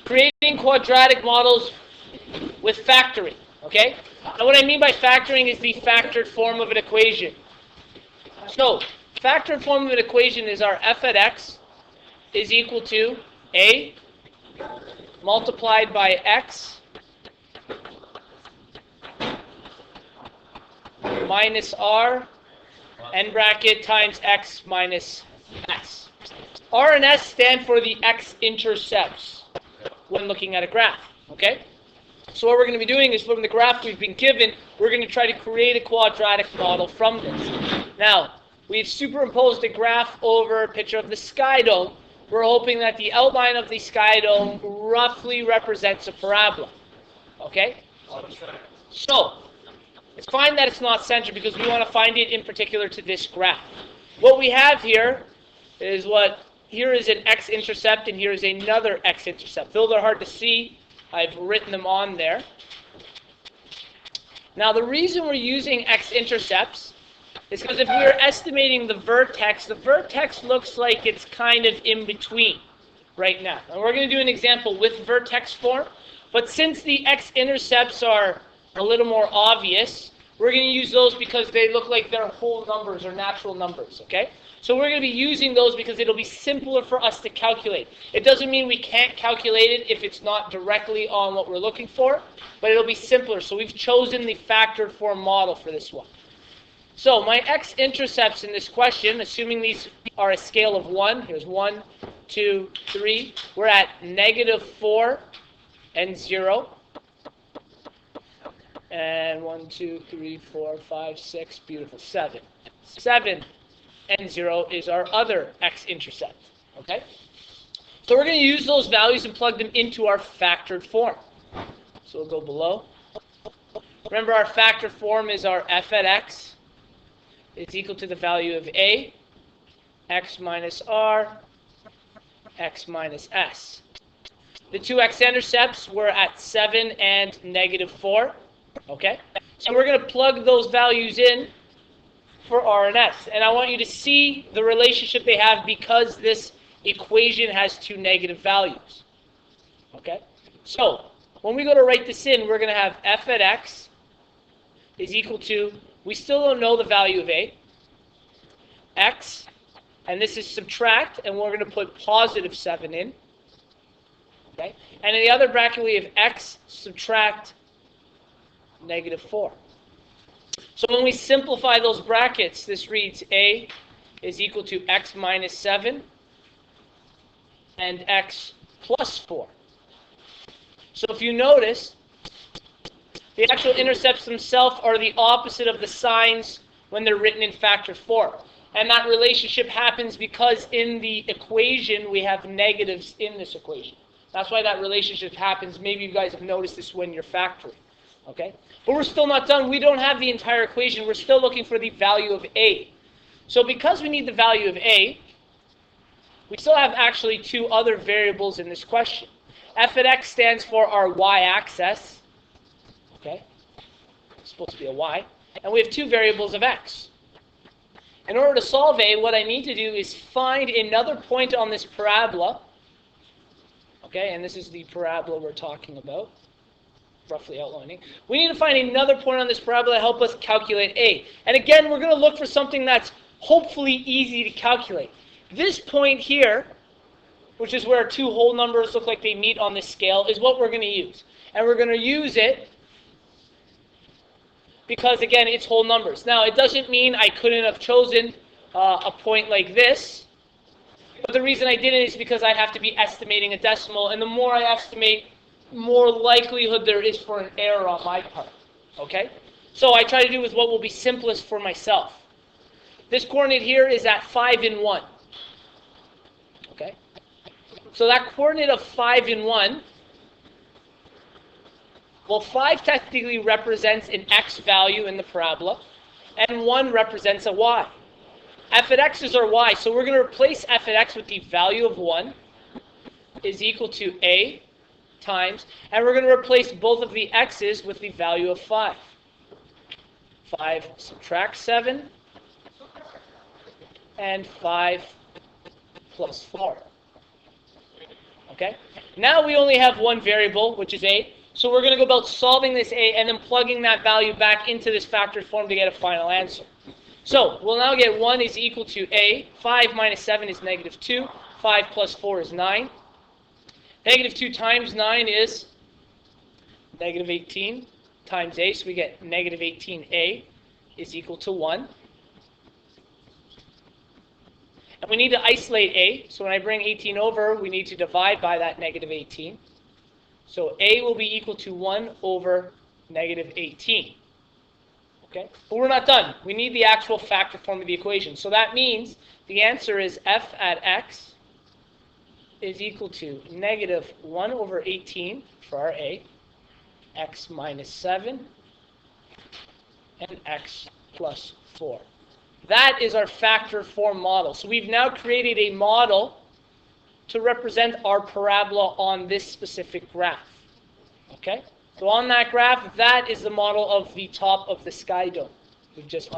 Creating quadratic models with factoring, okay? Now what I mean by factoring is the factored form of an equation. So, factored form of an equation is our f at x is equal to a multiplied by x minus r n bracket times x minus s. R and s stand for the x-intercepts when looking at a graph, okay? So what we're going to be doing is from the graph we've been given, we're going to try to create a quadratic model from this. Now, we've superimposed a graph over a picture of the sky dome. We're hoping that the outline of the sky dome roughly represents a parabola, okay? So, it's fine that it's not centered because we want to find it in particular to this graph. What we have here is here is an x-intercept and here is another x-intercept. Though they're hard to see, I've written them on there. Now the reason we're using x-intercepts is because if we're estimating the vertex looks like it's kind of in between right now. And we're going to do an example with vertex form, but since the x-intercepts are a little more obvious, we're going to use those because they look like they're whole numbers or natural numbers, okay? So we're going to be using those because it'll be simpler for us to calculate. It doesn't mean we can't calculate it if it's not directly on what we're looking for, but it'll be simpler. So we've chosen the factored form model for this one. So my x-intercepts in this question, assuming these are a scale of 1, here's 1, 2, 3, we're at -4 and 0. And 1, 2, 3, 4, 5, 6, beautiful, 7. 7 and 0 is our other x-intercept, okay? So we're going to use those values and plug them into our factored form. So we'll go below. Remember our factored form is our f at x is equal to the value of a, x minus r, x minus s. The two x-intercepts were at 7 and -4, okay? So we're going to plug those values in for r and s. And I want you to see the relationship they have because this equation has two negative values. Okay? So, when we go to write this in, we're going to have f at x is equal to, we still don't know the value of a, x, and this is subtract, and we're going to put +7 in. Okay? And in the other bracket, we have x subtract -4. So when we simplify those brackets, this reads a is equal to x minus 7 and x plus 4. So if you notice, the actual intercepts themselves are the opposite of the signs when they're written in factored form. And that relationship happens because in the equation we have negatives in this equation. That's why that relationship happens. Maybe you guys have noticed this when you're factoring. Okay? But we're still not done. We don't have the entire equation. We're still looking for the value of a. So because we need the value of a, we still have actually two other variables in this question. F at x stands for our y-axis. Okay? It's supposed to be a y. And we have two variables of x. In order to solve a, what I need to do is find another point on this parabola. Okay, and this is the parabola we're talking about, roughly outlining. We need to find another point on this parabola to help us calculate a. And again, we're going to look for something that's hopefully easy to calculate. This point here, which is where two whole numbers look like they meet on this scale, is what we're going to use. And we're going to use it because, again, it's whole numbers. Now, it doesn't mean I couldn't have chosen a point like this. But the reason I didn't is because I'd have to be estimating a decimal. And the more I estimate, more likelihood there is for an error on my part. Okay? So I try to do with what will be simplest for myself. This coordinate here is at 5 and 1. Okay? So that coordinate of 5 and 1, well, 5 technically represents an x value in the parabola, and 1 represents a y. F at x is our y, so we're going to replace f at x with the value of 1 is equal to a times, and we're going to replace both of the x's with the value of 5. 5 subtract 7, and 5 plus 4. Okay? Now we only have one variable, which is a. So we're going to go about solving this a and then plugging that value back into this factored form to get a final answer. So we'll now get 1 is equal to a. 5 minus 7 is negative 2. 5 plus 4 is 9. Negative 2 times 9 is negative 18 times a. So we get negative 18a is equal to 1. And we need to isolate a. So when I bring 18 over, we need to divide by that negative 18. So a will be equal to 1 over negative 18. Okay? But we're not done. We need the actual factor form of the equation. So that means the answer is f at x is equal to negative 1 over 18 for our a, x minus 7, and x plus 4. That is our factor form model. So we've now created a model to represent our parabola on this specific graph. Okay? So on that graph, that is the model of the top of the sky dome. We've just